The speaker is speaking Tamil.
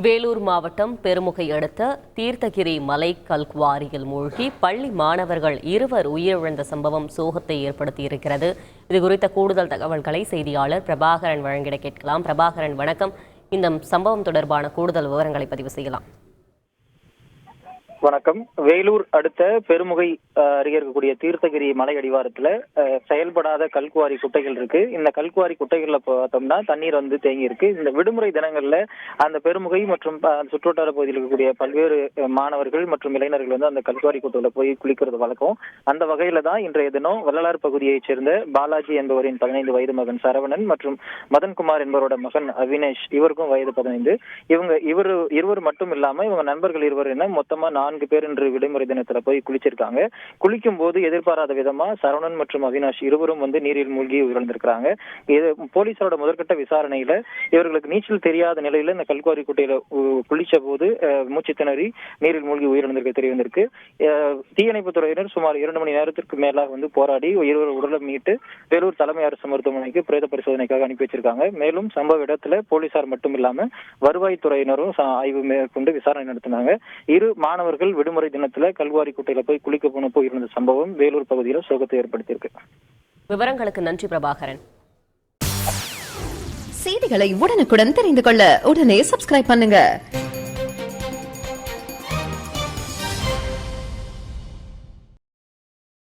வேலூர் மாவட்டம் பெருமுகை அடுத்த தீர்த்தகிரி மலை கல்குவாரியில் மூழ்கி பள்ளி மாணவர்கள் 2 உயிரிழந்த சம்பவம் சோகத்தை ஏற்படுத்தியிருக்கிறது. இதுகுறித்த கூடுதல் தகவல்களை செய்தியாளர் பிரபாகரன் வழங்கிட கேட்கலாம். பிரபாகரன், வணக்கம். இந்த சம்பவம் தொடர்பான கூடுதல் விவரங்களை பதிவு செய்யலாம். வணக்கம். வேலூர் அடுத்த பெருமுகை அருகே இருக்கக்கூடிய தீர்த்தகிரி மலை அடிவாரத்துல செயல்படாத கல்குவாரி குட்டைகள் இருக்கு. இந்த கல்குவாரி குட்டைகள்ல பார்த்தோம்னா தண்ணீர் தேங்கி இருக்கு. இந்த விடுமுறை தினங்கள்ல அந்த பெருமுகை மற்றும் சுற்றுவட்டார பகுதியில் இருக்கக்கூடிய பல்வேறு மாணவர்கள் மற்றும் இளைஞர்கள் அந்த கல்குவாரி குட்டையில போய் குளிக்கிறது வழக்கம். அந்த வகையில தான் இன்றைய தினம் வள்ளலார் பகுதியைச் சேர்ந்த பாலாஜி என்பவரின் 15 வயது மகன் சரவணன் மற்றும் மதன்குமார் என்பவரோட மகன் அவினேஷ், இவருக்கும் வயது 15. இருவர் மட்டும் இல்லாம இவங்க நண்பர்கள் 2 என மொத்தமா 4 பேர் இன்று விடுமுறை தினத்துல போய் குளிச்சிருக்காங்க. குளிக்கும் போது எதிர்பாராத விதமா சரவணன் மற்றும் அவினாஷ் இருவரும் நீரில் மூழ்கி உயிரிழந்திருக்கிறாங்க. இது போலீசாரோட முதற்கட்ட விசாரணையில இவர்களுக்கு நீச்சல் தெரியாத நிலையில இந்த கல்குவாரி குட்டையில குளிச்ச போது மூச்சு திணறி நீரில் மூழ்கி உயிரிழந்திருக்க தெரிய வந்திருக்கு. தீயணைப்பு துறையினர் சுமார் 2 மணி நேரத்திற்கு மேலாக போராடி இருவர் உடலை மீட்டு வேலூர் தலைமை அரசு மருத்துவமனைக்கு பிரேத பரிசோதனைக்காக அனுப்பி வச்சிருக்காங்க. மேலும் சம்பவ இடத்துல போலீசார் மட்டும் இல்லாம வருவாய்த்துறையினரும் ஆய்வு மேற்கொண்டு விசாரணை நடத்தினாங்க. 2 மாணவர்கள் விடுமுறை தினத்துல கல்குவாரி குட்டையில போய் குளிக்க போனப்போ இருந்த சம்பவம் வேலூர் பகுதியில் சோகத்தை ஏற்படுத்தியிருக்கு. விவரங்களுக்கு நன்றி பிரபாகரன். செய்திகளை உடனுக்குடன் தெரிந்து கொள்ள உடனே சப்ஸ்கிரைப் பண்ணுங்க.